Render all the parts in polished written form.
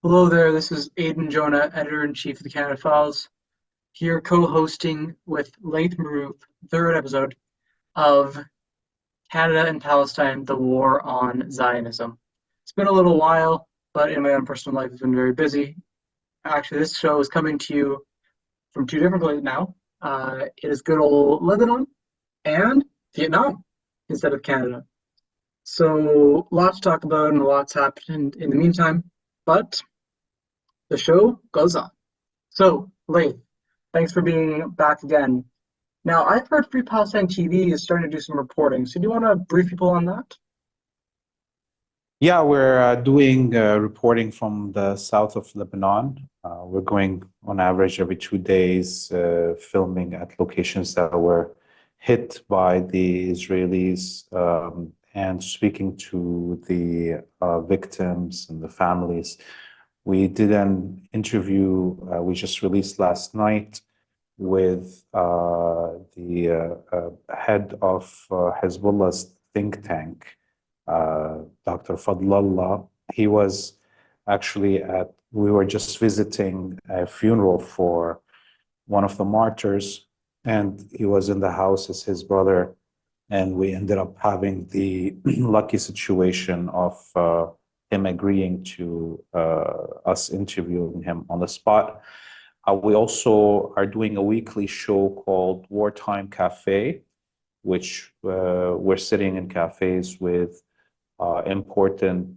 Hello there, this is Aidan Jonah, Editor-in-Chief of the Canada Files, here co-hosting with Laith Marouf, third episode of Canada and Palestine, the War on Zionism. It's been a little while, but in my own personal life, I've been very busy. Actually, this show is coming to you from two different places now. It is good old Lebanon and Vietnam instead of Canada. So, lots to talk about and lots happened in the meantime, but the show goes on. So, Laith, thanks for being back again. Now, I've heard Free Palestine TV is starting to do some reporting. So, do you want to brief people on that? Yeah, we're doing reporting from the south of Lebanon. We're going on average every 2 days, filming at locations that were hit by the Israelis, and speaking to the victims and the families. We did an interview we just released last night with the head of Hezbollah's think tank, Dr. Fadlallah. He was actually we were just visiting a funeral for one of the martyrs, and he was in the house as his brother. And we ended up having the lucky situation of him agreeing to us interviewing him on the spot. We also are doing a weekly show called Wartime Cafe, which we're sitting in cafes with important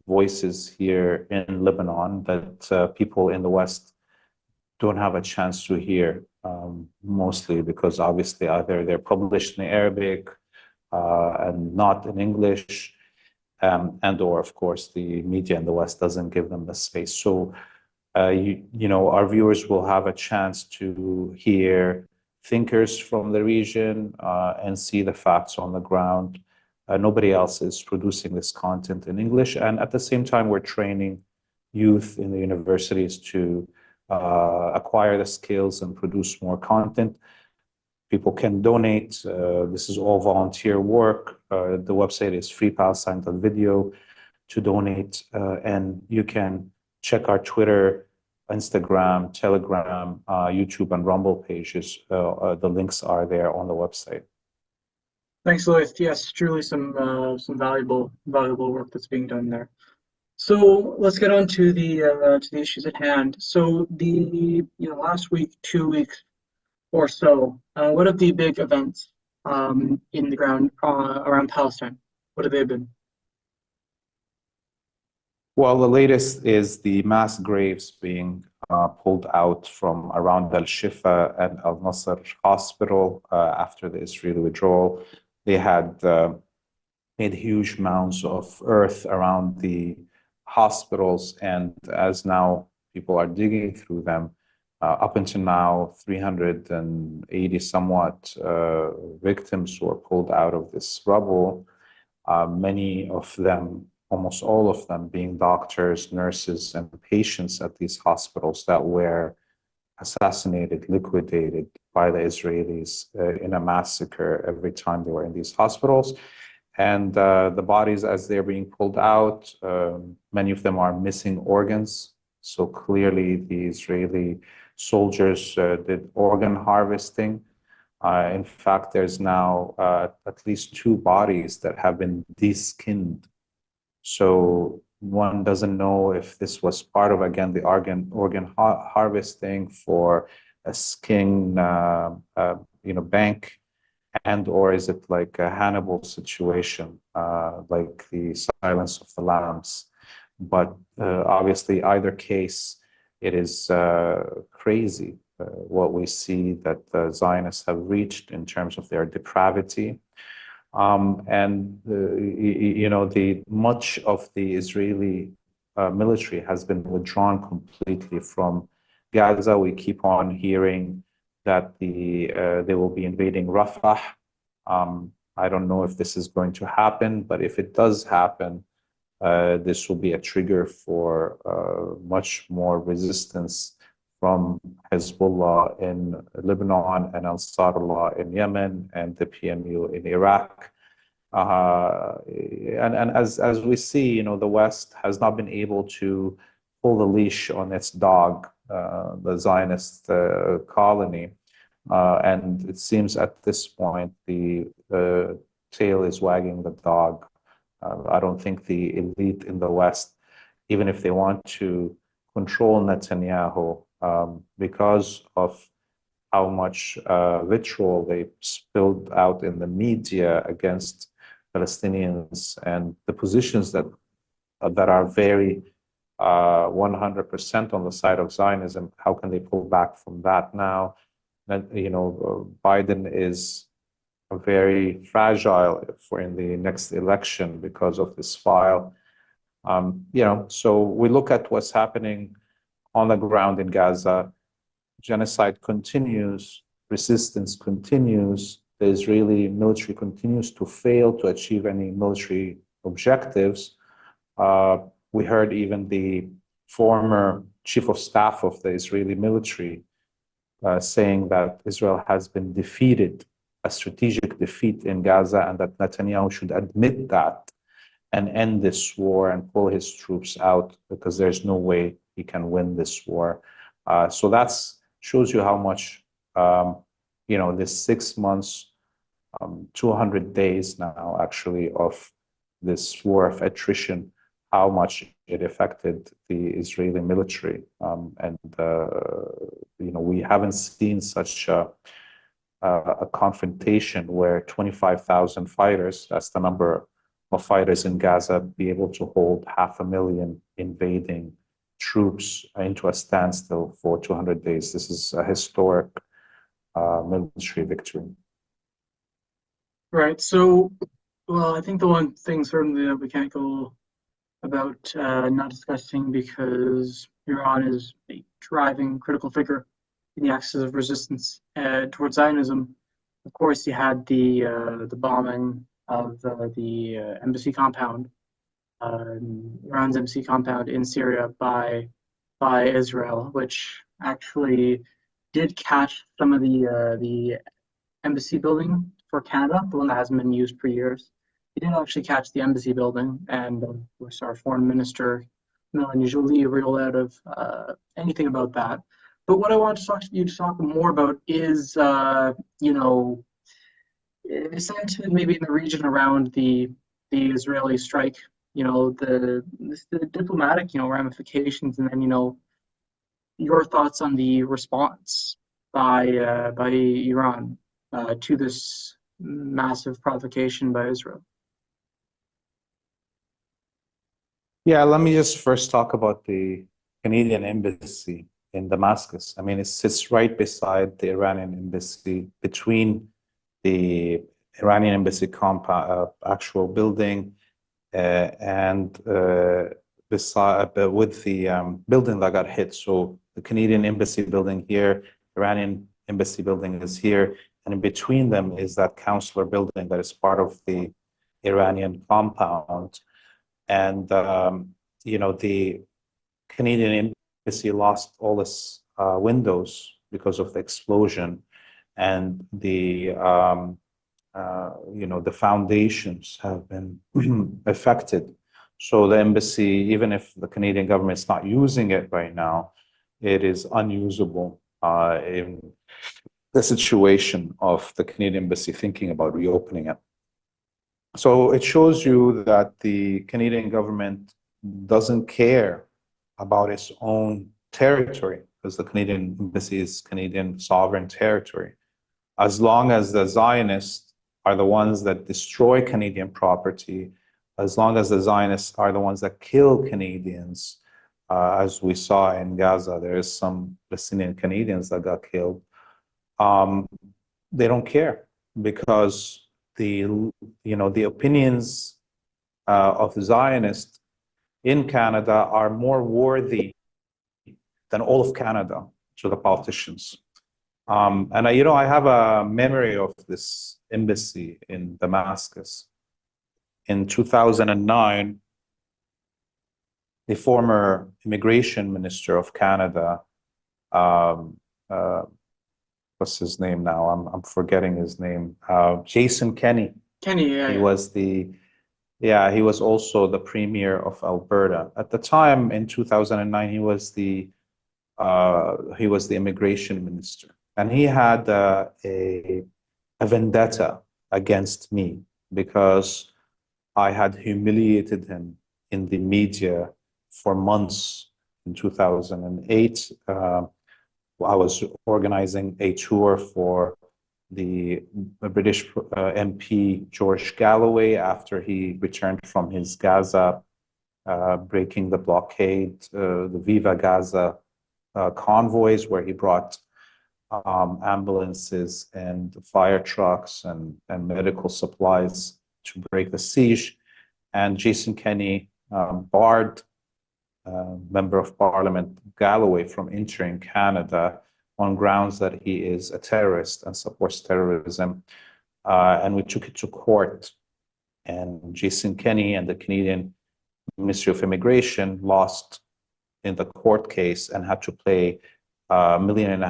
voices here in Lebanon that people in the West don't have a chance to hear, mostly because obviously either they're published in Arabic and not in English, and or of course the media in the West doesn't give them the space. So our viewers will have a chance to hear thinkers from the region and see the facts on the ground. Nobody else is producing this content in English. And at the same time, we're training youth in the universities to acquire the skills and produce more content. People can donate. This is all volunteer work. The website is freepalestine.video to donate. And you can check our Twitter, Instagram, Telegram, YouTube, and Rumble pages. The links are there on the website. Thanks, Laith. Yes, truly some valuable work that's being done there. So let's get on to the issues at hand. So last week, 2 weeks or so, what are the big events in the ground around Palestine? What have they been? Well, the latest is the mass graves being pulled out from around Al-Shifa and Al-Nasr hospital after the Israeli withdrawal. They had made huge mounds of earth around the hospitals, and as now people are digging through them, up until now, 380 somewhat victims were pulled out of this rubble. Many of them, almost all of them, being doctors, nurses, and patients at these hospitals that were assassinated, liquidated by the Israelis in a massacre every time they were in these hospitals. And the bodies, as they're being pulled out, many of them are missing organs. So clearly the Israeli soldiers did organ harvesting. In fact, there's now at least 2 bodies that have been deskinned. So one doesn't know if this was part of, again, the organ harvesting for a skin bank, and or is it like a Hannibal situation, like the Silence of the Lambs? But obviously, either case, it is crazy what we see that the Zionists have reached in terms of their depravity. And the much of the Israeli military has been withdrawn completely from Gaza. We keep on hearing that they will be invading Rafah. I don't know if this is going to happen, but if it does happen, this will be a trigger for much more resistance from Hezbollah in Lebanon and Ansarullah in Yemen and the PMU in Iraq. And as we see, the West has not been able to pull the leash on its dog, the Zionist colony. And it seems at this point the tail is wagging the dog. I don't think the elite in the West, even if they want to control Netanyahu, because of how much vitriol they spilled out in the media against Palestinians and the positions that are very 100% on the side of Zionism, how can they pull back from that now? That, Biden is very fragile for in the next election because of this file. So we look at what's happening on the ground in Gaza. Genocide continues, resistance continues, the Israeli military continues to fail to achieve any military objectives. We heard even the former chief of staff of the Israeli military saying that Israel has been defeated, a strategic defeat in Gaza, and that Netanyahu should admit that and end this war and pull his troops out because there's no way he can win this war. So that shows you how much, this 6 months, 200 days now, actually, of this war of attrition, how much it affected the Israeli military. We haven't seen such a confrontation where 25,000 fighters, that's the number of fighters in Gaza, be able to hold 500,000 invading troops into a standstill for 200 days. This is a historic military victory. Right. So, well, I think the one thing certainly that we can't go about not discussing, because Iran is a driving critical figure in the axis of resistance towards Zionism. Of course, you had the bombing of the embassy compound, Iran's embassy compound in Syria by Israel, which actually did catch some of the embassy building for Canada, the one that hasn't been used for years. He didn't actually catch the embassy building, and of course our foreign minister, Melanie Joly, ruled out of anything about that. But what I want to talk to you to talk more about is, sentiment maybe in the region around the Israeli strike, the diplomatic, ramifications, and then, your thoughts on the response by Iran to this massive provocation by Israel. Yeah, let me just first talk about the Canadian embassy in Damascus. I mean, it sits right beside the Iranian embassy, between the Iranian embassy compound, actual building, and beside with the building that got hit. So the Canadian embassy building here, Iranian embassy building is here, and in between them is that consular building that is part of the Iranian compound. And the Canadian embassy lost all its windows because of the explosion, and the foundations have been affected. So the embassy, even if the Canadian government is not using it right now, it is unusable in the situation of the Canadian embassy thinking about reopening it. So it shows you that the Canadian government doesn't care about its own territory, because the Canadian embassy is Canadian sovereign territory. As long as the Zionists are the ones that destroy Canadian property, as long as the Zionists are the ones that kill Canadians, as we saw in Gaza, there is some Palestinian Canadians that got killed, they don't care, because the opinions of the Zionists in Canada are more worthy than all of Canada to the politicians. And I have a memory of this embassy in Damascus. In 2009, the former immigration minister of Canada, what's his name now? I'm forgetting his name. Jason Kenney. Kenny, yeah. He was the Yeah, he was also the premier of Alberta. At the time, in 2009, he was the immigration minister, and he had a vendetta against me because I had humiliated him in the media for months. In 2008, I was organizing a tour for the British MP George Galloway after he returned from his Gaza breaking the blockade, the Viva Gaza convoys, where he brought ambulances and fire trucks and medical supplies to break the siege. And Jason Kenney barred Member of Parliament Galloway from entering Canada on grounds that he is a terrorist and supports terrorism. And we took it to court. And Jason Kenney and the Canadian Ministry of Immigration lost in the court case and had to pay $1.5 million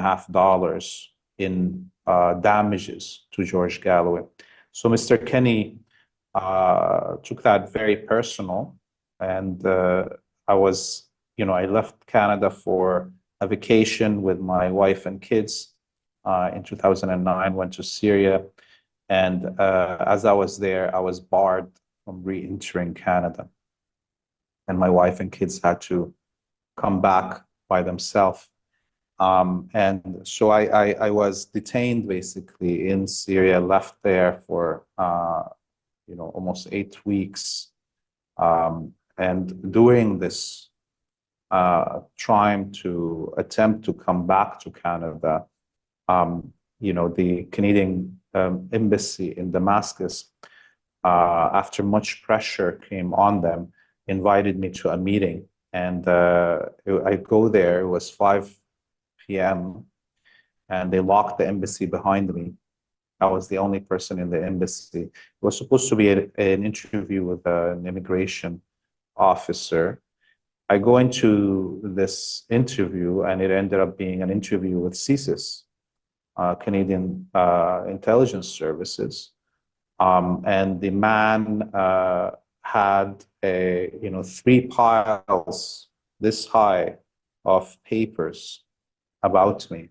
in damages to George Galloway. So Mr. Kenney took that very personal, and I left Canada for a vacation with my wife and kids in 2009, went to Syria, and as I was there, I was barred from re-entering Canada, and my wife and kids had to come back by themselves. And so I was detained basically in Syria, left there for almost 8 weeks. And during this trying to attempt to come back to Canada, the Canadian embassy in Damascus, after much pressure came on them, invited me to a meeting. And I go there, it was 5 p.m., and they locked the embassy behind me. I was the only person in the embassy. It was supposed to be an interview with an immigration officer. I go into this interview, and it ended up being an interview with CSIS, Canadian Intelligence Services. And the man had 3 piles this high of papers about me.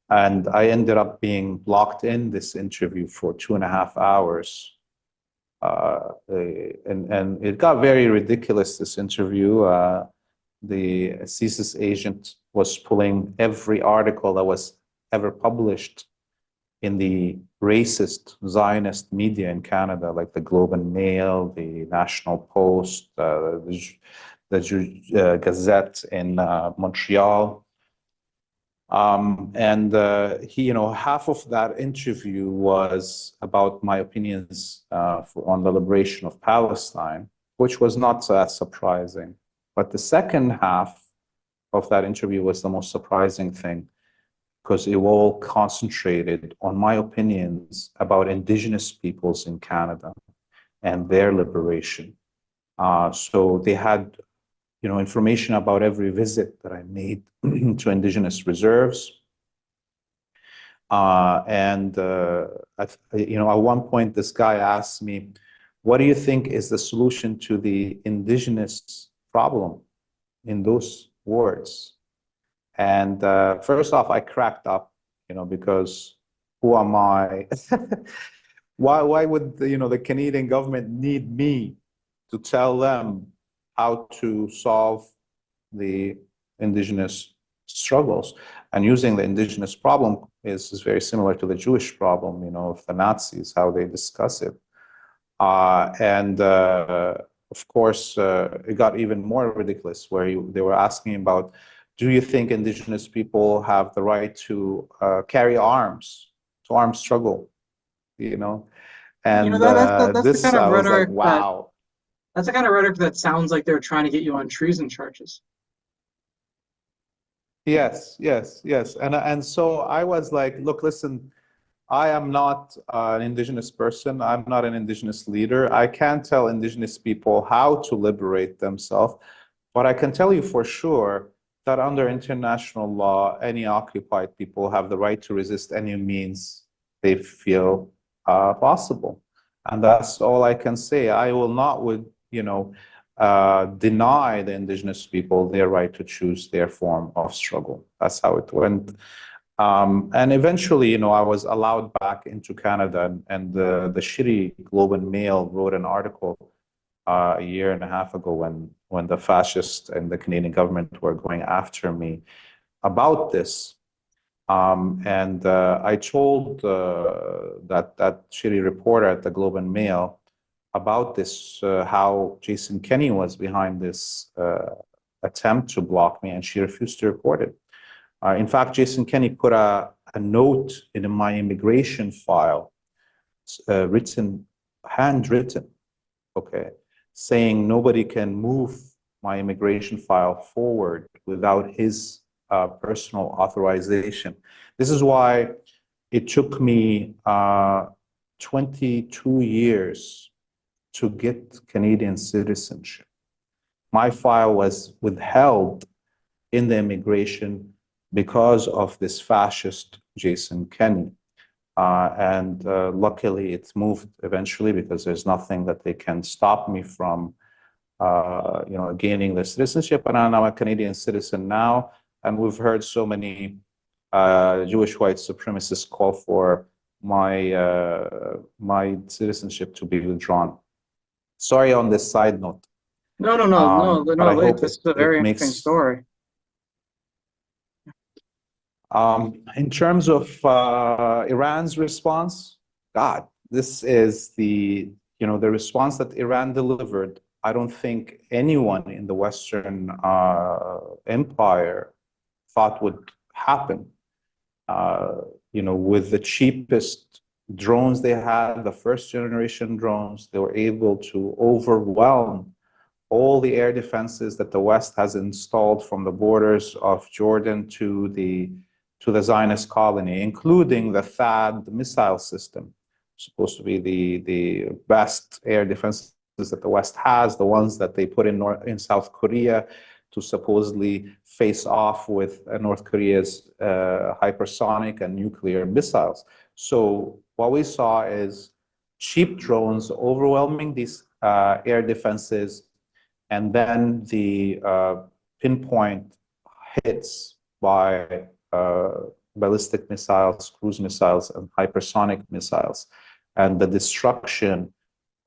And I ended up being locked in this interview for 2.5 hours. And it got very ridiculous, this interview. The CSIS agent was pulling every article that was ever published in the racist Zionist media in Canada, like the Globe and Mail, the National Post, the Gazette in Montreal. And half of that interview was about my opinions on the liberation of Palestine, which was not surprising. But the second half of that interview was the most surprising thing, because it all concentrated on my opinions about Indigenous peoples in Canada and their liberation. So they had information about every visit that I made to Indigenous reserves. At one point, this guy asked me, what do you think is the solution to the Indigenous problem in those words? And first off, I cracked up, because who am I? Why would the Canadian government need me to tell them how to solve the Indigenous struggles? And using the Indigenous problem is very similar to the Jewish problem, of the Nazis, how they discuss it. Of course, it got even more ridiculous, where they were asking about, do you think Indigenous people have the right to carry arms, to armed struggle? And that's the kind of I was like, rhetoric wow. That's the kind of rhetoric that sounds like they're trying to get you on treason charges. Yes. And so I was like, look, listen, I am not an Indigenous person. I'm not an Indigenous leader. I can't tell Indigenous people how to liberate themselves, but I can tell you for sure that under international law, any occupied people have the right to resist any means they feel possible. And that's all I can say. I will not, deny the indigenous people their right to choose their form of struggle. That's how it went. And eventually, I was allowed back into Canada, and the shitty Globe and Mail wrote an article a year and a half ago when the fascists and the Canadian government were going after me about this. And I told that shitty reporter at the Globe and Mail about this, how Jason Kenney was behind this attempt to block me, and she refused to report it. In fact, Jason Kenney put a note in my immigration file, handwritten, okay, saying nobody can move my immigration file forward without his personal authorization. This is why it took me 22 years to get Canadian citizenship. My file was withheld in the immigration because of this fascist Jason Kenney. And luckily it's moved eventually, because there's nothing that they can stop me from gaining the citizenship. And I'm a Canadian citizen now. And we've heard so many Jewish white supremacists call for my citizenship to be withdrawn. Sorry on this side note. No, But I hope this is a very interesting makes. story. In terms of Iran's response, God, this is the response that Iran delivered. I don't think anyone in the Western empire thought would happen. With the cheapest drones they had, the first generation drones, they were able to overwhelm all the air defenses that the West has installed from the borders of Jordan to the Zionist colony, including the THAAD missile system, supposed to be the best air defenses that the West has, the ones that they put in South Korea to supposedly face off with North Korea's hypersonic and nuclear missiles. So what we saw is cheap drones overwhelming these air defenses, and then the pinpoint hits by ballistic missiles, cruise missiles, and hypersonic missiles, and the destruction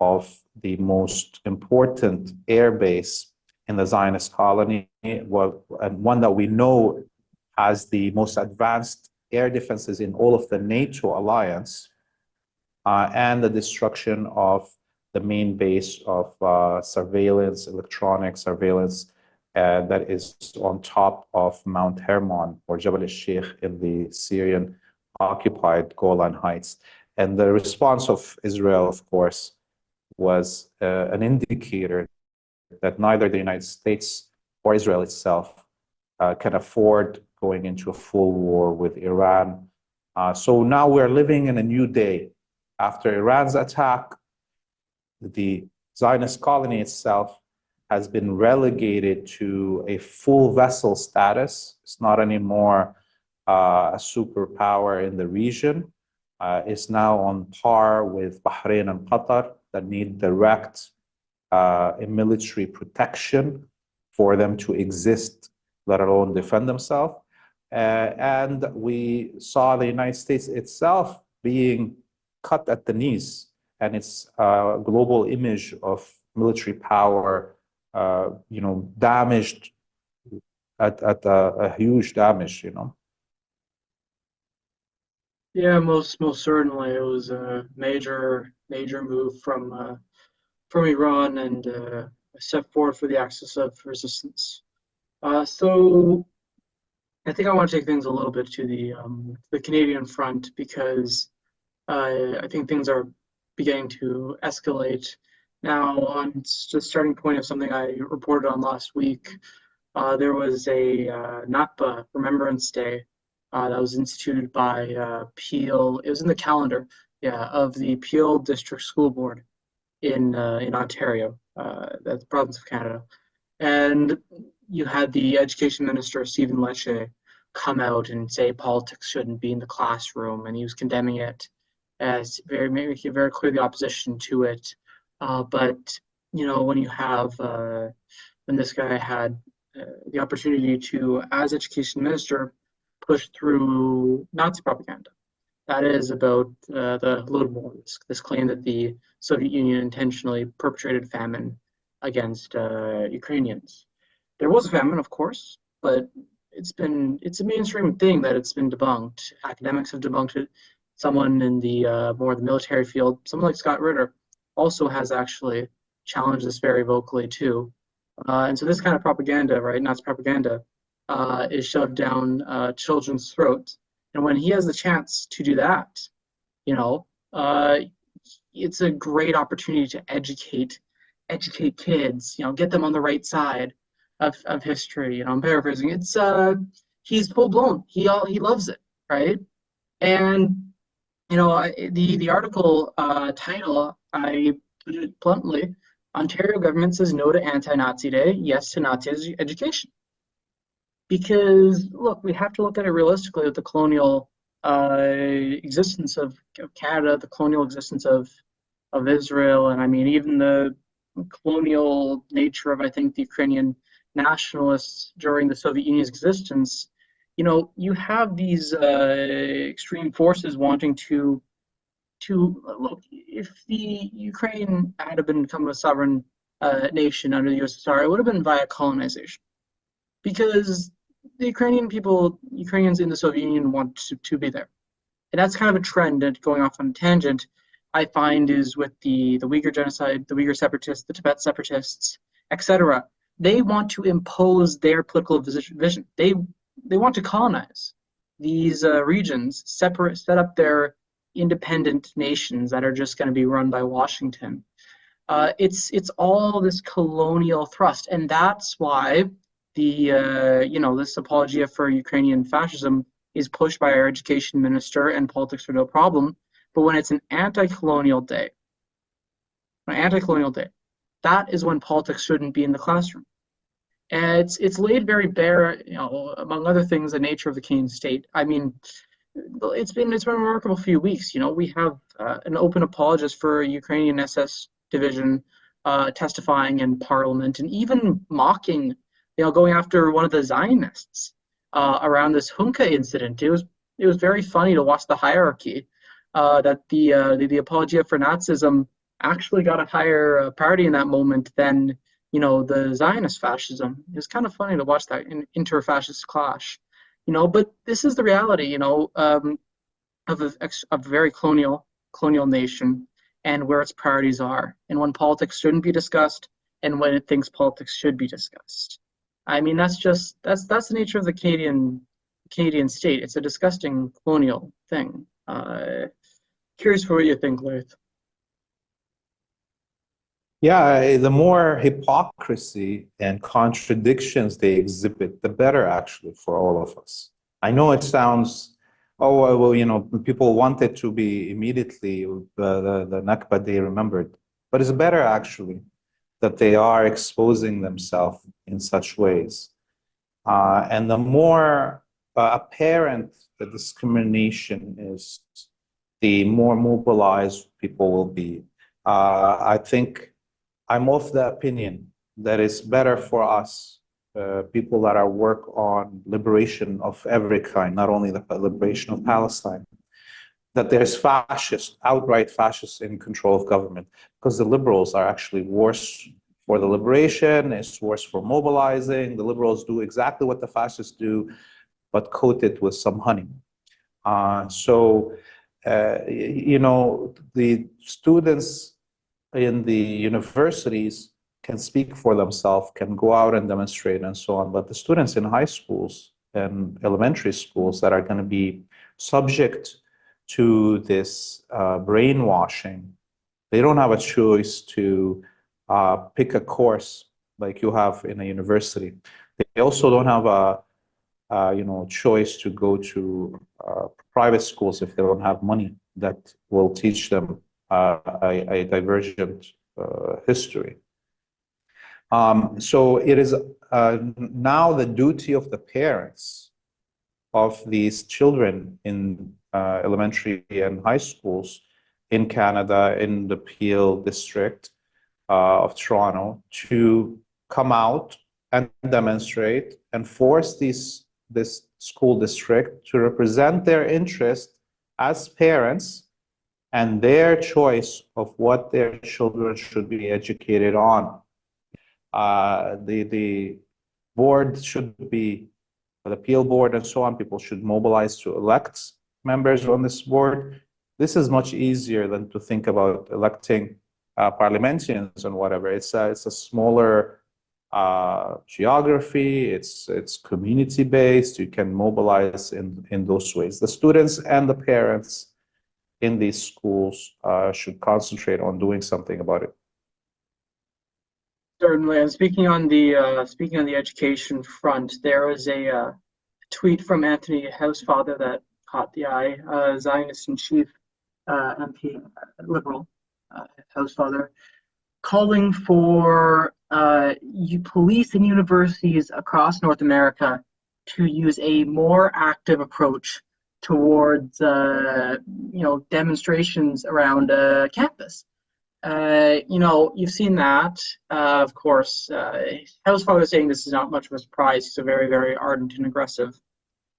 of the most important air base in the Zionist colony, and one that we know has the most advanced air defenses in all of the NATO alliance, and the destruction of the main base of surveillance, electronic surveillance, that is on top of Mount Hermon or Jabal al-Sheikh in the Syrian occupied Golan Heights. And the response of Israel, of course, was an indicator that neither the United States or Israel itself can afford going into a full war with Iran. So now we're living in a new day. After Iran's attack, the Zionist colony itself has been relegated to a full vessel status. It's not anymore a superpower in the region. It's now on par with Bahrain and Qatar that need direct military protection for them to exist, let alone defend themselves. And we saw the United States itself being cut at the knees, and its global image of military power, damaged at a huge damage, Yeah, most certainly, it was a major move from Iran, and a step forward for the axis of resistance. So I think I want to take things a little bit to the Canadian front, because I think things are beginning to escalate now. On the starting point of something I reported on last week, there was a Nakba Remembrance Day that was instituted by Peel. It was in the calendar, yeah, of the Peel District School Board in Ontario, that's the province of Canada. And you had the education minister, Stephen Lecce, come out and say politics shouldn't be in the classroom, and he was condemning it. as making it very clear the opposition to it. But when you have when this guy had the opportunity to, as education minister, push through Nazi propaganda. That is about the Holodomor, this claim that the Soviet Union intentionally perpetrated famine against Ukrainians. There was a famine, of course, but it's a mainstream thing that it's been debunked. Academics have debunked it. Someone in the more the military field, someone like Scott Ritter, also has actually challenged this very vocally too. And so this kind of propaganda, right, Nazi propaganda, is shoved down children's throats. And when he has the chance to do that, you know, uh, it's a great opportunity to educate kids, get them on the right side of history. I'm paraphrasing. It's he's full blown. He loves it, right? And the article title, I put it bluntly: Ontario government says no to anti-Nazi Day, yes to Nazi education. Because look, we have to look at it realistically with the colonial existence of Canada, the colonial existence of Israel, and I mean even the colonial nature of, I think, the Ukrainian nationalists during the Soviet Union's existence. You have these extreme forces wanting to look. If the Ukraine had become a sovereign nation under the USSR, it would have been via colonization, because the Ukrainians in the Soviet Union want to be there. And that's kind of a trend, and going off on a tangent, I find is with the Uyghur genocide, the Uyghur separatists, the Tibet separatists, etc. They want to impose their political vision. They want to colonize these regions, set up their independent nations that are just going to be run by Washington. It's all this colonial thrust, and that's why this apologia for Ukrainian fascism is pushed by our education minister and Politics for No Problem. But when it's an anti-colonial day, that is when politics shouldn't be in the classroom. And it's laid very bare, among other things, the nature of the Canadian state. I mean, it's been a remarkable few weeks. We have an open apologist for a Ukrainian SS division testifying in Parliament, and even mocking, going after one of the Zionists around this Hunka incident. It was very funny to watch the hierarchy, that the apologia for Nazism actually got a higher priority in that moment than the Zionist fascism. It's kind of funny to watch that inter-fascist clash. But this is the reality, of a very colonial nation, and where its priorities are, and when politics shouldn't be discussed, and when it thinks politics should be discussed. I mean, that's the nature of the Canadian state. It's a disgusting colonial thing. Curious for what you think, Laith. Yeah, the more hypocrisy and contradictions they exhibit, the better actually for all of us. I know it sounds, oh, well, people want it to be immediately the Nakba Day remembered, but it's better actually that they are exposing themselves in such ways. And the more apparent the discrimination is, the more mobilized people will be. I think I'm of the opinion that it's better for us, people that are work on liberation of every kind, not only the liberation of Palestine, that there's outright fascists in control of government, because the liberals are actually worse for the liberation, it's worse for mobilizing. The liberals do exactly what the fascists do, but coated with some honey. The students in the universities can speak for themselves, can go out and demonstrate and so on. But the students in high schools and elementary schools that are going to be subject to this brainwashing, they don't have a choice to pick a course like you have in a university. They also don't have a choice to go to private schools if they don't have money that will teach them a divergent history. So it is now the duty of the parents of these children in elementary and high schools in Canada, in the Peel district of Toronto, to come out and demonstrate and force this school district to represent their interest as parents and their choice of what their children should be educated on. The board should be, the appeal board and so on, people should mobilize to elect members on this board. This is much easier than to think about electing parliamentarians and whatever. It's a smaller geography, it's community based. You can mobilize in those ways. The students and the parents in these schools should concentrate on doing something about it. Certainly, and speaking on the education front, there was a tweet from Anthony Housefather that caught the eye. Zionist in chief, MP, liberal Housefather, calling for police and universities across North America to use a more active approach towards demonstrations around campus. You've seen that, of course. Housefather is saying this is not much of a surprise. He's a very, very ardent and aggressive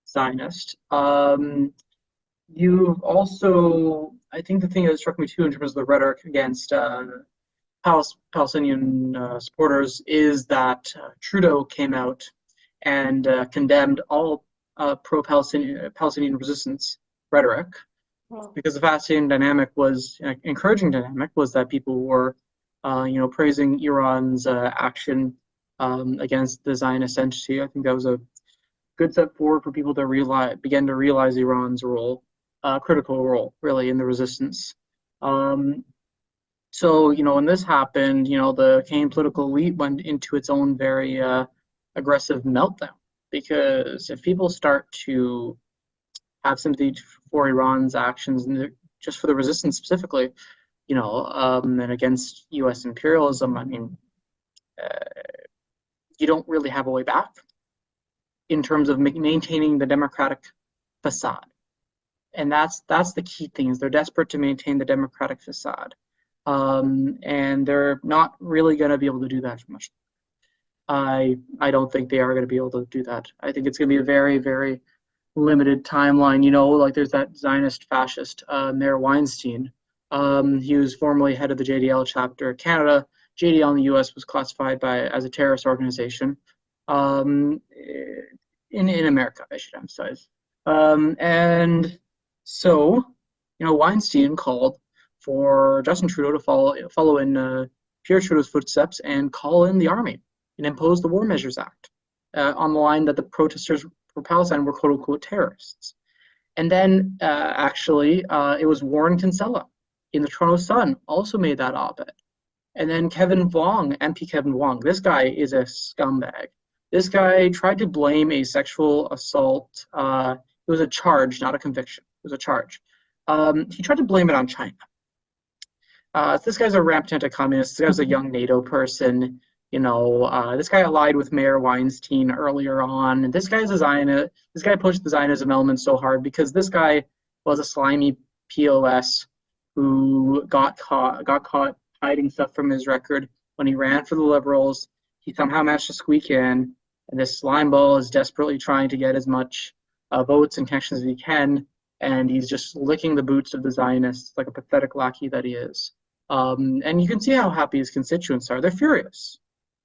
Zionist. You've also, I think the thing that struck me too in terms of the rhetoric against Palestinian supporters is that Trudeau came out and condemned all pro-Palestinian resistance rhetoric. Because the fascinating dynamic was, encouraging dynamic was that people were, praising Iran's action against the Zionist entity. I think that was a good step forward for people to begin to realize Iran's role, critical role, really, in the resistance. So, when this happened, the Canadian political elite went into its own very aggressive meltdown. Because if people start to have sympathy for Iran's actions and just for the resistance specifically, and against U.S. imperialism, I mean, you don't really have a way back in terms of maintaining the democratic facade. And that's the key thing, is they're desperate to maintain the democratic facade. And they're not really going to be able to do that for much. I don't think they are going to be able to do that. I think it's going to be a very, very limited timeline. Like there's that Zionist fascist, Mayor Weinstein. He was formerly head of the JDL chapter of Canada. JDL in the US was classified as a terrorist organization. In America, I should emphasize. And so, Weinstein called for Justin Trudeau to follow in Pierre Trudeau's footsteps and call in the army and impose the War Measures Act on the line that the protesters for Palestine were quote unquote terrorists. And then it was Warren Kinsella in the Toronto Sun also made that op-ed. And then MP Kevin Wong, this guy is a scumbag. This guy tried to blame a sexual assault. It was a charge, not a conviction. It was a charge. He tried to blame it on China. This guy's a rampant anti-communist. This guy's a young NATO person. This guy allied with Mayor Weinstein earlier on. And this guy's a Zionist. This guy pushed the Zionism element so hard because this guy was a slimy POS who got caught hiding stuff from his record when he ran for the Liberals. He somehow managed to squeak in, and this slime ball is desperately trying to get as much votes and connections as he can, and he's just licking the boots of the Zionists like a pathetic lackey that he is. And you can see how happy his constituents are. They're furious.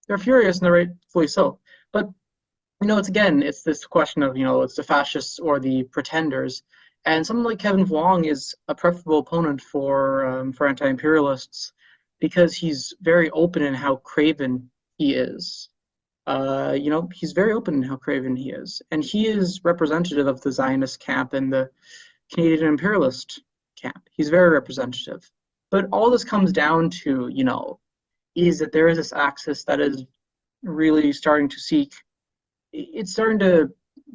They're furious, and they're rightfully so. But it's this question of it's the fascists or the pretenders, and someone like Kevin Wong is a preferable opponent for anti-imperialists because he's very open in how craven he is. He's very open in how craven he is, and he is representative of the Zionist camp and the Canadian imperialist camp. He's very representative. But all this comes down to, is that there is this axis that is really starting to it's starting to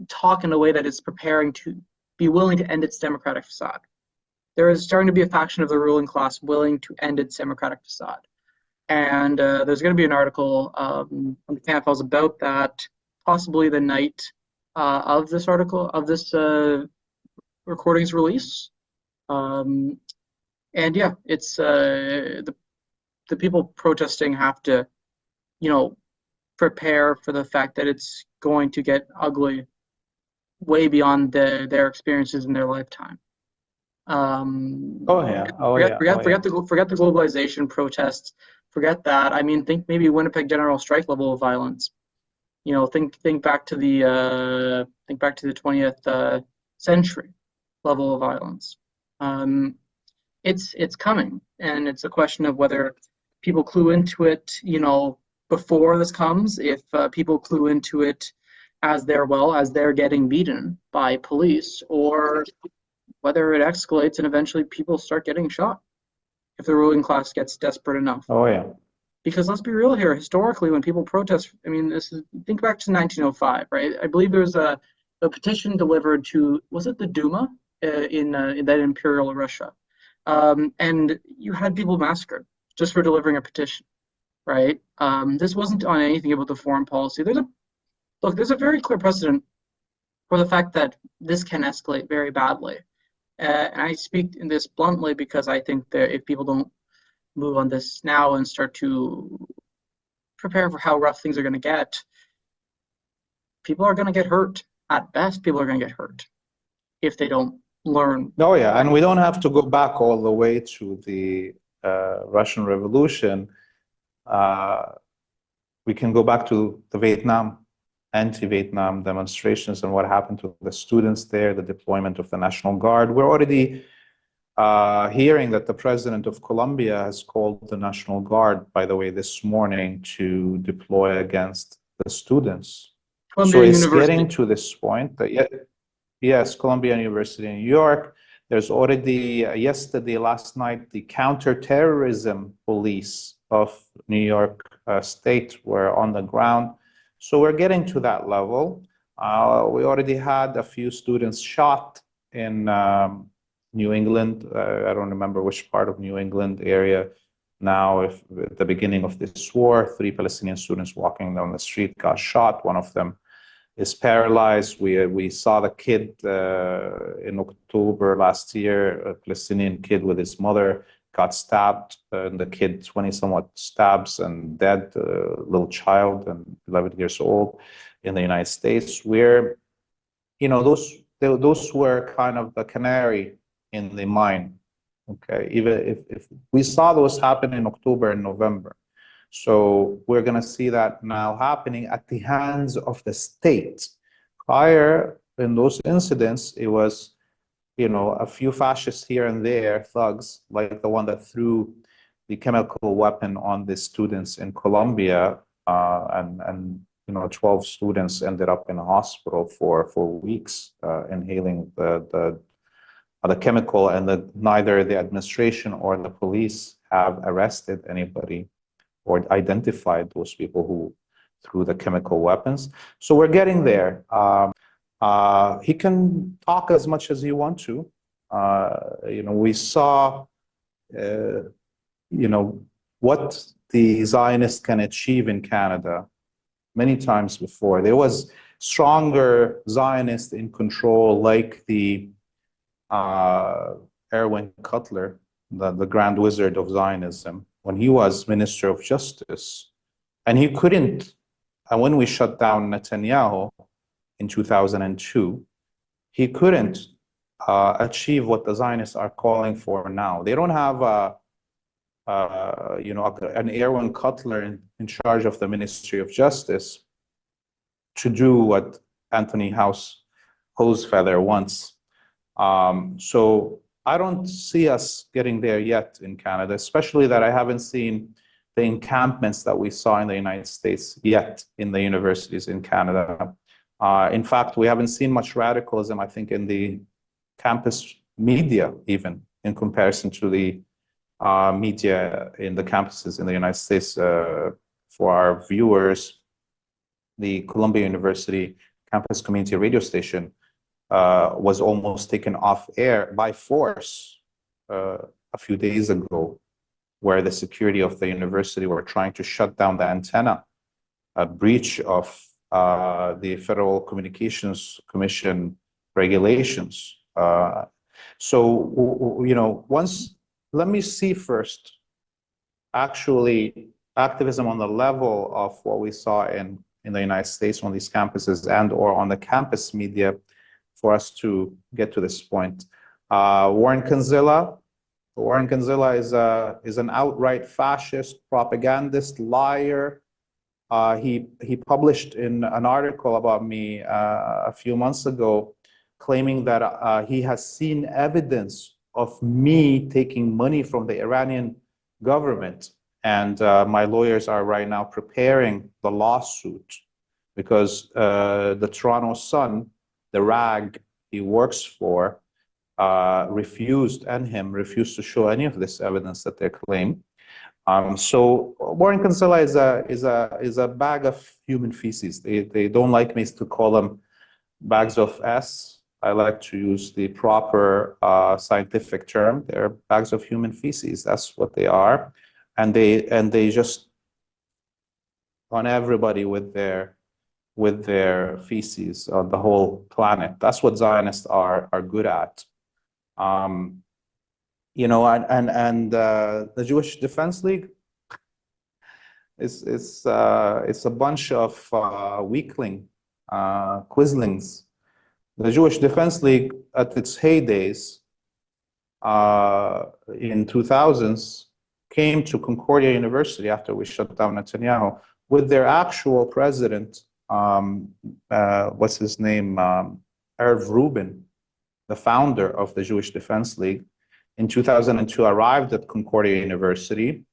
talk in a way that it's preparing to be willing to end its democratic facade. There is starting to be a faction of the ruling class willing to end its democratic facade. And there's going to be an article on the KFIA about that, possibly the night of this article, of this recordings release. And yeah, it's the people protesting have to, prepare for the fact that it's going to get ugly way beyond their experiences in their lifetime. Oh yeah, oh yeah, oh yeah. Forget the globalization protests. Forget that. I mean, think maybe Winnipeg general strike level of violence. Think back to the 20th century level of violence. It's coming, and it's a question of whether people clue into it, before this comes. If people clue into it as they're getting beaten by police, or whether it escalates and eventually people start getting shot if the ruling class gets desperate enough. Oh yeah. Because let's be real here, historically, when people protest, I mean, think back to 1905, right? I believe there was a petition delivered to, was it the Duma in that imperial Russia? And you had people massacred just for delivering a petition, right? This wasn't on anything about the foreign policy. There's a very clear precedent for the fact that this can escalate very badly. And I speak in this bluntly because I think that if people don't move on this now and start to prepare for how rough things are going to get, people are going to get hurt. At best, people are going to get hurt if they don't learn. Oh yeah, and we don't have to go back all the way to the Russian Revolution. We can go back to the anti-Vietnam demonstrations and what happened to the students there, the deployment of the National Guard. We're already hearing that the president of Colombia has called the National Guard, by the way, this morning to deploy against the students. So it's getting to this point that, yes, Columbia University in New York. There's already, last night, the counterterrorism police of New York State were on the ground. So we're getting to that level. We already had a few students shot in New England. I don't remember which part of New England area now. If at the beginning of this war, 3 Palestinian students walking down the street got shot. One of them is paralyzed. We saw the kid in October last year, a Palestinian kid with his mother got stabbed, and the kid 20-somewhat stabs and dead, little child and 11 years old in the United States. Where, those were kind of the canary in the mine. Okay, even if we saw those happen in October and November. So we're going to see that now happening at the hands of the state. Prior, in those incidents, it was, a few fascists here and there, thugs, like the one that threw the chemical weapon on the students in Colombia, and 12 students ended up in a hospital for weeks, inhaling the chemical, and neither the administration or the police have arrested anybody or identified those people who threw the chemical weapons. So we're getting there. He can talk as much as he wants to. We saw, what the Zionists can achieve in Canada many times before. There was stronger Zionists in control, like the Erwin Cutler, the Grand Wizard of Zionism, when he was Minister of Justice. And he couldn't, and when we shut down Netanyahu in 2002, he couldn't achieve what the Zionists are calling for now. They don't have an Erwin Cutler in charge of the Ministry of Justice to do what Anthony Housefeather wants. So I don't see us getting there yet in Canada, especially that I haven't seen the encampments that we saw in the United States yet in the universities in Canada. In fact, we haven't seen much radicalism, I think, in the campus media, even in comparison to the media in the campuses in the United States. For our viewers, the Columbia University campus community radio station was almost taken off air by force a few days ago, where the security of the university were trying to shut down the antenna, a breach of the Federal Communications Commission regulations. So, let me see first, actually, activism on the level of what we saw in the United States on these campuses and or on the campus media for us to get to this point. Warren Kanzilla is an outright fascist, propagandist, liar. He published in an article about me a few months ago, claiming that he has seen evidence of me taking money from the Iranian government. And my lawyers are right now preparing the lawsuit because the Toronto Sun, the rag he works for, refused to show any of this evidence that they claim. So Warren Kinsella is a bag of human feces. They don't like me to call them bags of S. I like to use the proper scientific term. They're bags of human feces. That's what they are, and they just on everybody with their feces on the whole planet. That's what Zionists are good at. And the Jewish Defense League it's a bunch of weakling quislings. The Jewish Defense League at its heydays in 2000s came to Concordia University after we shut down Netanyahu with their actual president, what's his name, Erv Rubin, the founder of the Jewish Defense League, in 2002 arrived at Concordia University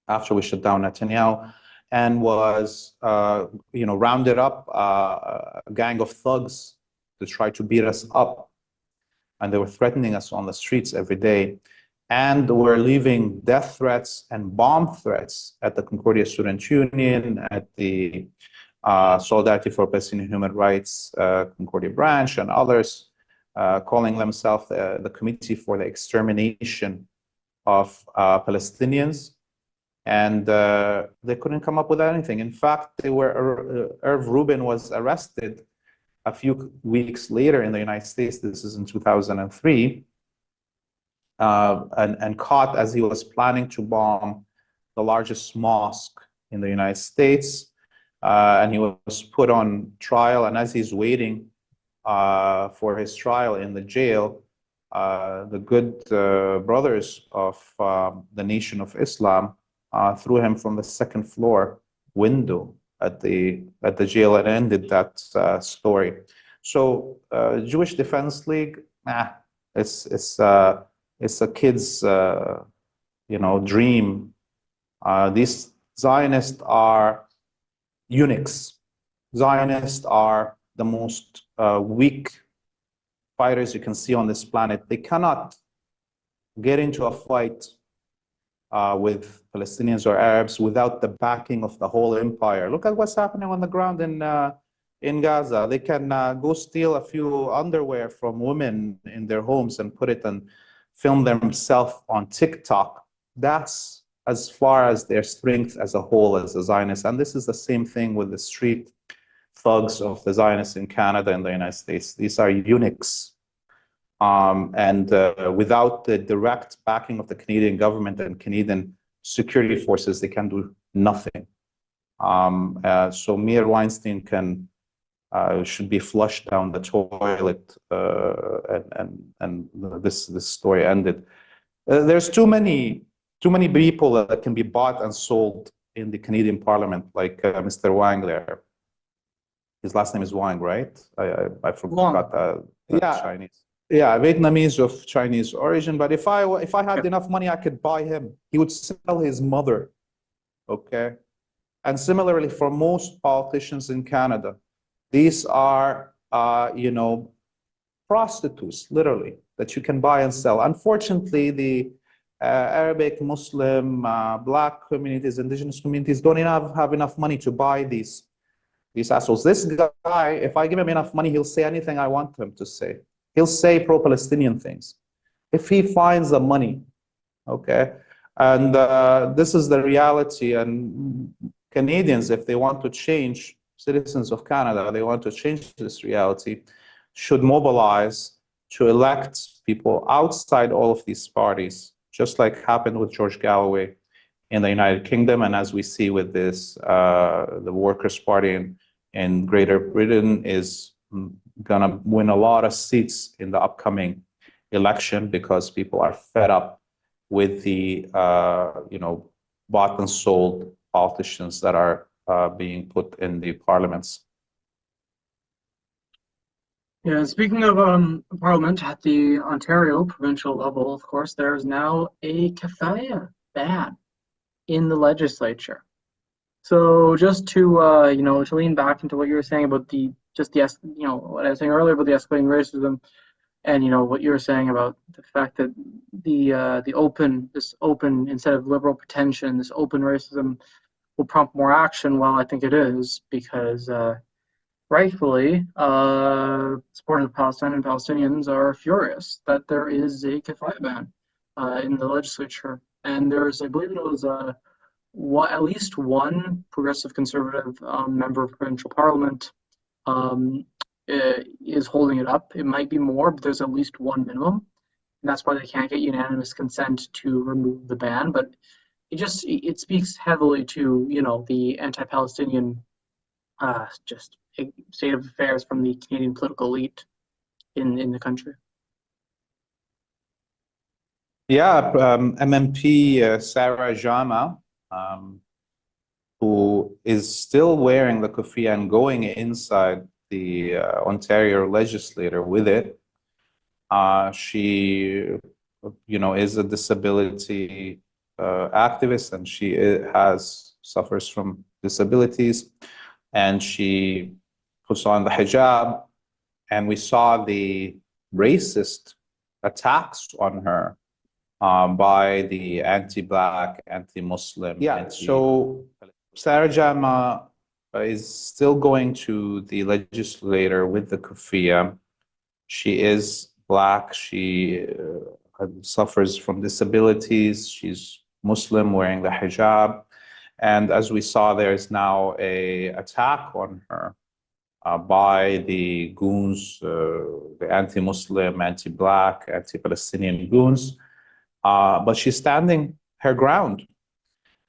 after we shut down Netanyahu and was, rounded up a gang of thugs to try to beat us up. And they were threatening us on the streets every day. And were leaving death threats and bomb threats at the Concordia Student Union, at the Solidarity for Palestinian Human Rights Concordia branch and others, calling themselves the Committee for the Extermination of Palestinians. And they couldn't come up with anything. In fact, Erv Rubin was arrested a few weeks later in the United States. This is in 2003. And caught as he was planning to bomb the largest mosque in the United States. And he was put on trial. And as he's waiting for his trial in the jail, the good brothers of the Nation of Islam threw him from the second floor window at the jail and ended that story. So Jewish Defense League, it's a kid's, dream. These Zionists are eunuchs. Zionists are the most weak fighters you can see on this planet. They cannot get into a fight with Palestinians or Arabs without the backing of the whole empire. Look at what's happening on the ground in Gaza. They can go steal a few underwear from women in their homes and put it and film themselves on TikTok. That's as far as their strength as a whole as a Zionist. And this is the same thing with the street thugs of the Zionists in Canada and the United States. These are eunuchs. Without the direct backing of the Canadian government and Canadian security forces, they can do nothing. So Meir Weinstein should be flushed down the toilet, and this story ended. There's too many people that can be bought and sold in the Canadian Parliament, like Mr. Wang there. His last name is Wang, right? I forgot. Yeah, Chinese. Yeah, Vietnamese of Chinese origin. But if I had enough money, I could buy him. He would sell his mother. Okay. And similarly, for most politicians in Canada, these are, prostitutes, literally, that you can buy and sell. Unfortunately, the Arabic, Muslim, Black communities, indigenous communities don't have enough money to buy these assholes. This guy, if I give him enough money, he'll say anything I want him to say. He'll say pro-Palestinian things if he finds the money, okay? And this is the reality. And Canadians, if they want to change, citizens of Canada, they want to change this reality, should mobilize to elect people outside all of these parties, just like happened with George Galloway in the United Kingdom, and as we see with this, the Workers' Party in Greater Britain is gonna win a lot of seats in the upcoming election because people are fed up with the bought and sold politicians that are being put in the parliaments. Yeah, speaking of Parliament at the Ontario provincial level, of course, there is now a Keffeyeh ban in the legislature. So just to to lean back into what you were saying about what I was saying earlier about the escalating racism, and what you were saying about the fact that the open instead of liberal pretension, this open racism will prompt more action. Well, I think it is because rightfully, supporters of Palestine and Palestinians are furious that there is a kafaya ban in the legislature, and there's, I believe it was at least one progressive conservative member of provincial parliament um, is holding it up. It might be more, but there's at least one minimum, and that's why they can't get unanimous consent to remove the ban. But it speaks heavily to the anti-Palestinian just state of affairs from the Canadian political elite in the country. Yeah, MMP Sarah Jama, who is still wearing the keffiyeh and going inside the Ontario legislature with it. She, is a disability activist, and she suffers from disabilities, and she puts on the hijab, and we saw the racist attacks on her by the anti-Black, anti-Muslim. Yeah, so Sarah Jama is still going to the legislature with the keffiyeh. She is Black. She suffers from disabilities. She's Muslim, wearing the hijab. And as we saw, there is now a attack on her by the goons, the anti-Muslim, anti-Black, anti-Palestinian goons. But she's standing her ground.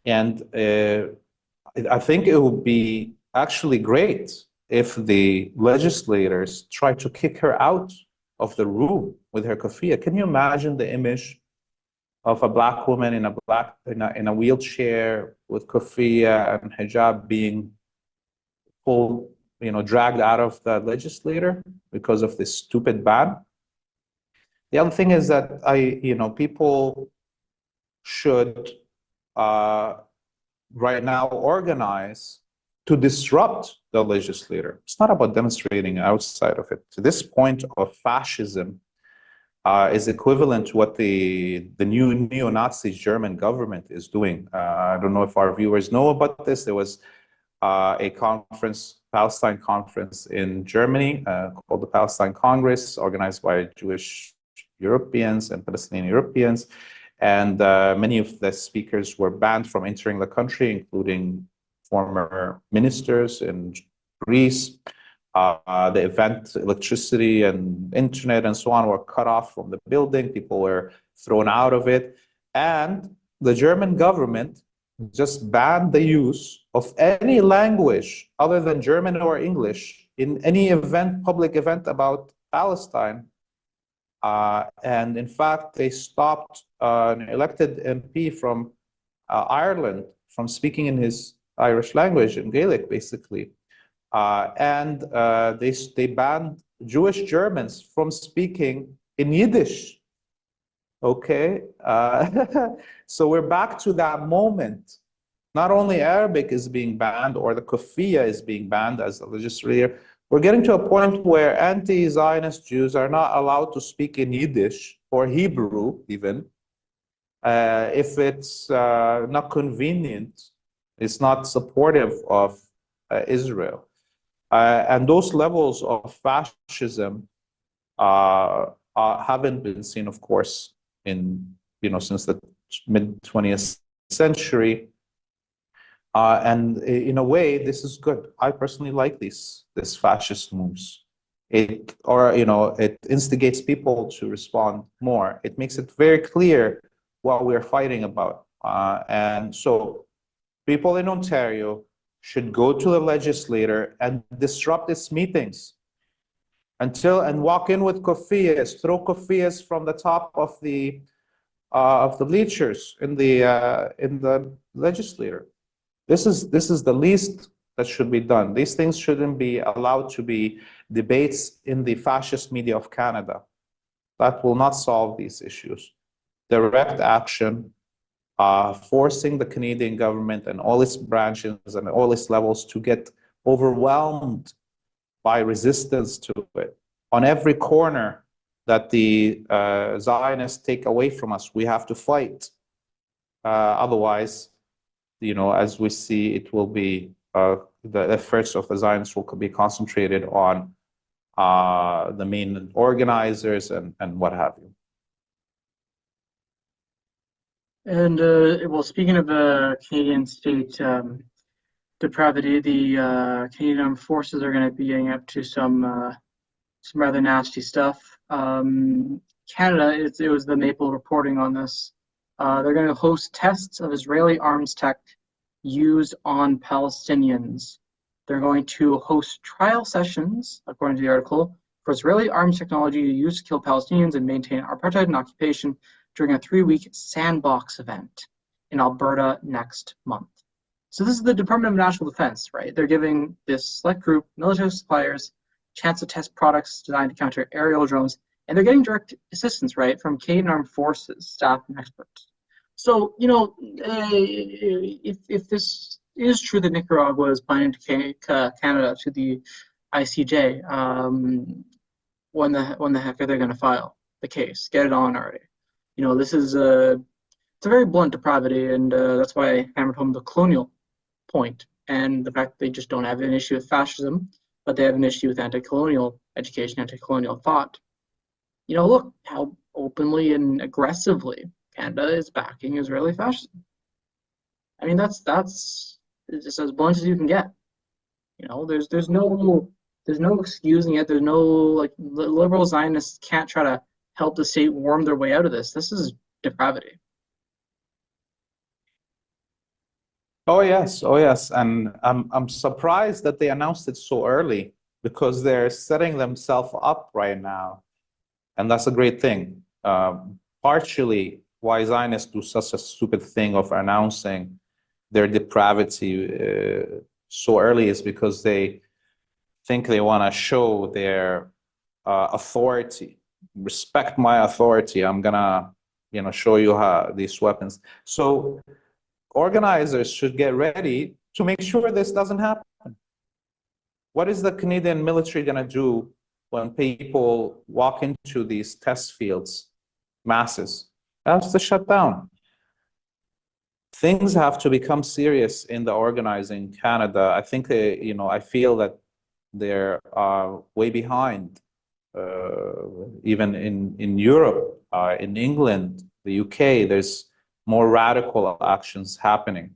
And I think it would be actually great if the legislators try to kick her out of the room with her keffiyeh. Can you imagine the image of a Black woman in a wheelchair with keffiyeh and hijab being pulled, dragged out of the legislature because of this stupid ban? The other thing is that people should right now organize to disrupt the legislature. It's not about demonstrating outside of it. To this point of fascism is equivalent to what the new neo-Nazi German government is doing. I don't know if our viewers know about this. There was a conference, Palestine conference in Germany called the Palestine Congress, organized by Jewish Europeans and Palestinian Europeans. And many of the speakers were banned from entering the country, including former ministers in Greece. The event, electricity and internet and so on were cut off from the building. People were thrown out of it. And the German government just banned the use of any language other than German or English in any event, public event about Palestine. And in fact, they stopped an elected MP from Ireland from speaking in his Irish language, in Gaelic, basically. And they banned Jewish Germans from speaking in Yiddish. Okay, so we're back to that moment. Not only Arabic is being banned, or the keffiyeh is being banned as a legislator, we're getting to a point where anti-Zionist Jews are not allowed to speak in Yiddish or Hebrew, even, if it's not convenient, it's not supportive of Israel. And those levels of fascism haven't been seen, of course, since the mid-20th century. And in a way, this is good. I personally like these fascist moves. it instigates people to respond more. It makes it very clear what we're fighting about. And so people in Ontario should go to the legislator and disrupt its meetings and walk in with keffeyehs, throw keffeyehs from the top of the bleachers in the legislature. This is the least that should be done. These things shouldn't be allowed to be debates in the fascist media of Canada. That will not solve these issues. Direct action, forcing the Canadian government and all its branches and all its levels to get overwhelmed by resistance to it. On every corner that the Zionists take away from us, we have to fight. Otherwise, as we see, it will be the efforts of the Zionists will be concentrated on the main organizers and what have you. And well, speaking of Canadian state depravity, the Canadian Armed Forces are going to be getting up to some rather nasty stuff. Canada, it was the Maple reporting on this. They're going to host tests of Israeli arms tech used on Palestinians. They're going to host trial sessions, according to the article, for Israeli arms technology used to kill Palestinians and maintain apartheid and occupation during a 3-week sandbox event in Alberta next month. So this is the Department of National Defense, right? They're giving this select group, military suppliers, chance to test products designed to counter aerial drones, and they're getting direct assistance, right, from Canadian Armed Forces staff and experts. So, if this is true that Nicaragua is planning to take Canada to the ICJ, when the heck are they going to file the case? Get it on already. This is it's a very blunt depravity, and that's why I hammered home the colonial point and the fact that they just don't have an issue with fascism, but they have an issue with anti-colonial education, anti-colonial thought. Look how openly and aggressively Canada is backing Israeli fascism. I mean, that's just as blunt as you can get. There's no excusing it. There's no liberal Zionists can't try to help the state worm their way out of this. This is depravity. Oh yes, and I'm surprised that they announced it so early because they're setting themselves up right now, and that's a great thing. Partially, why Zionists do such a stupid thing of announcing their depravity so early is because they think they want to show their authority. Respect my authority. I'm gonna, show you how these weapons. So organizers should get ready to make sure this doesn't happen. What is the Canadian military gonna do when people walk into these test fields, masses? That's to shut down. Things have to become serious in the organizing Canada. I think I feel that they're way behind. Even in Europe, in England, the UK, there's more radical actions happening.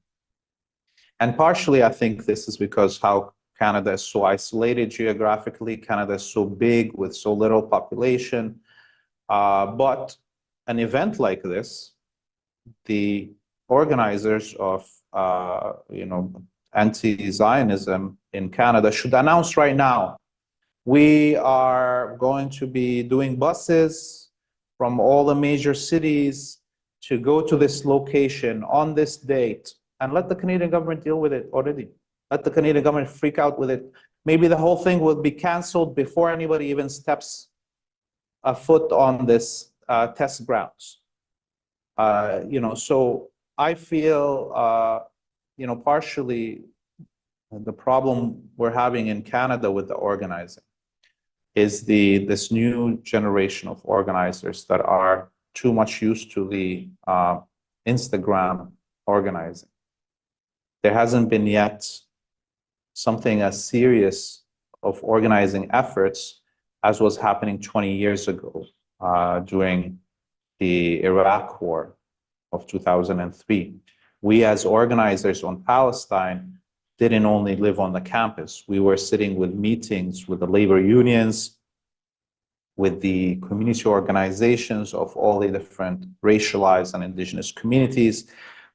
And partially, I think this is because how Canada is so isolated geographically. Canada is so big with so little population. But an event like this, the organizers of anti-Zionism in Canada should announce right now, we are going to be doing buses from all the major cities to go to this location on this date, and let the Canadian government deal with it already. Let the Canadian government freak out with it. Maybe the whole thing will be canceled before anybody even steps a foot on this test grounds. So I feel, partially the problem we're having in Canada with the organizing is this new generation of organizers that are too much used to the Instagram organizing. There hasn't been yet something as serious of organizing efforts as was happening 20 years ago during the Iraq War of 2003. We as organizers on Palestine didn't only live on the campus. We were sitting with meetings with the labor unions, with the community organizations of all the different racialized and indigenous communities,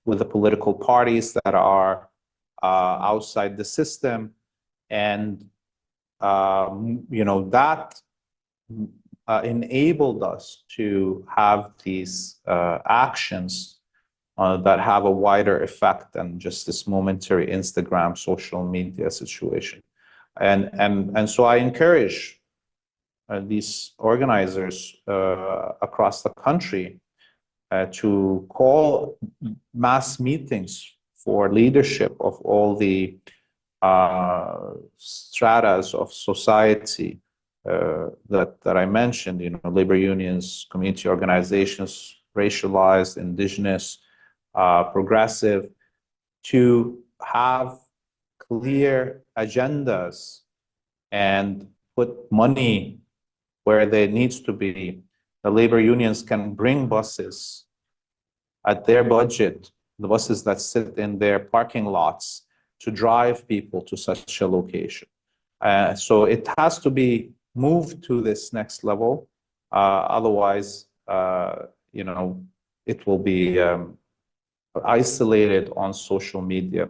with the political parties that are outside the system. And, that enabled us to have these actions that have a wider effect than just this momentary Instagram social media situation. And so I encourage these organizers across the country to call mass meetings for leadership of all the stratas of society that I mentioned, labor unions, community organizations, racialized, indigenous, progressive, to have clear agendas and put money where there needs to be. The labor unions can bring buses at their budget, the buses that sit in their parking lots, to drive people to such a location. So it has to be moved to this next level. Otherwise, it will be isolated on social media.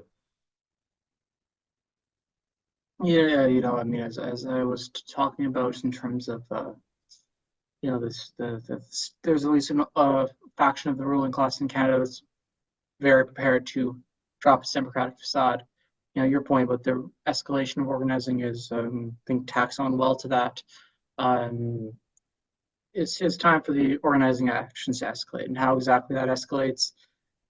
Yeah, I mean, as I was talking about in terms of, there's at least a faction of the ruling class in Canada that's very prepared to drop its democratic facade. Your point about the escalation of organizing is, I think, tacks on well to that. It's time for the organizing actions to escalate, and how exactly that escalates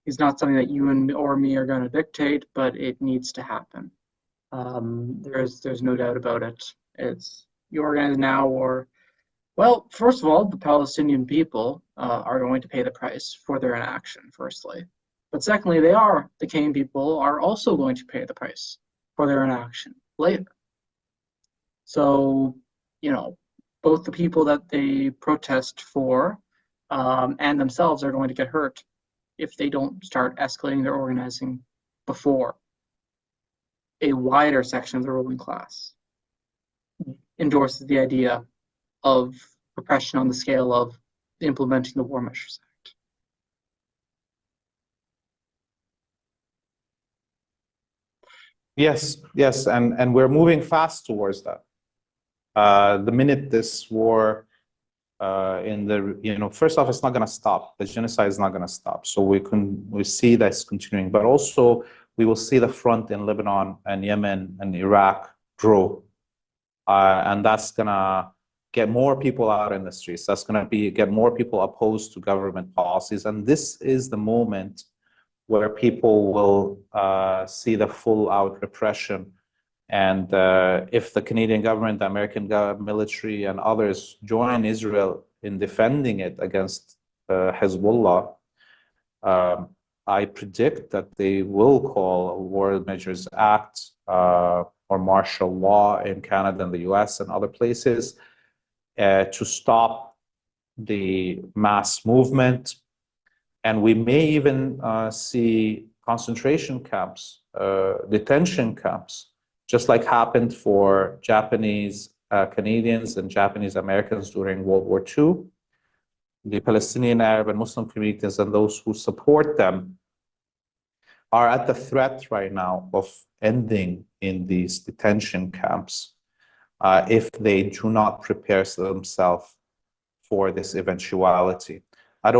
is not something that you or me are going to dictate, but it needs to happen. There's no doubt about it. It's you organize now, or, well, first of all, the Palestinian people are going to pay the price for their inaction, firstly. But secondly, the Canadian people are also going to pay the price for their inaction later. So, both the people that they protest for and themselves are going to get hurt if they don't start escalating their organizing before a wider section of the ruling class endorses the idea of repression on the scale of implementing the War Measures Act. Yes, and we're moving fast towards that. The minute this war first off, it's not going to stop. The genocide is not going to stop. So we see that's continuing, but also we will see the front in Lebanon and Yemen and Iraq grow, and that's going to get more people out in the streets. That's going to get more people opposed to government policies, and this is the moment where people will see the full-out repression. And if the Canadian government, the American military, and others join Israel in defending it against Hezbollah, I predict that they will call a War Measures Act or martial law in Canada and the US and other places to stop the mass movement. And we may even see concentration camps, detention camps, just like happened for Japanese Canadians and Japanese Americans during World War II. The Palestinian, Arab, and Muslim communities and those who support them are at the threat right now of ending in these detention camps if they do not prepare themselves for this eventuality. I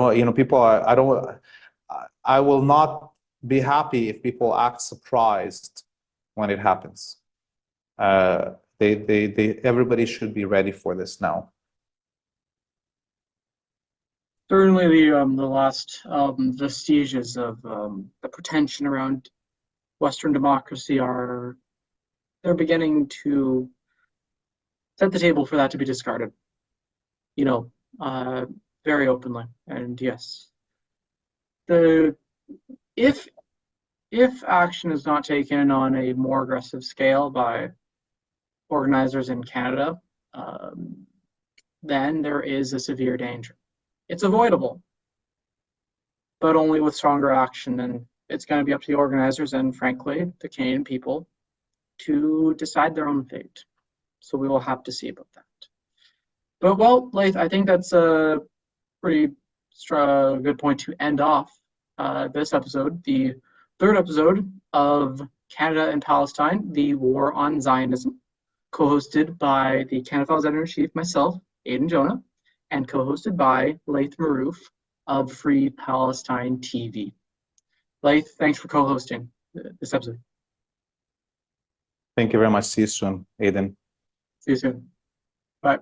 will not be happy if people act surprised when it happens. Everybody should be ready for this now. Certainly, the last vestiges of the pretension around Western democracy they're beginning to set the table for that to be discarded. Very openly. And yes, if action is not taken on a more aggressive scale by organizers in Canada, then there is a severe danger. It's avoidable, but only with stronger action. And it's going to be up to the organizers and, frankly, the Canadian people to decide their own fate. So we will have to see about that. But well, Laith, I think that's a pretty good point to end off this episode, the third episode of Canada and Palestine, the War on Zionism, co-hosted by the Canada Files Editor-in-Chief, myself, Aidan Jonah, and co-hosted by Laith Marouf of Free Palestine TV. Laith, thanks for co-hosting this episode. Thank you very much. See you soon, Aidan. See you soon. Bye.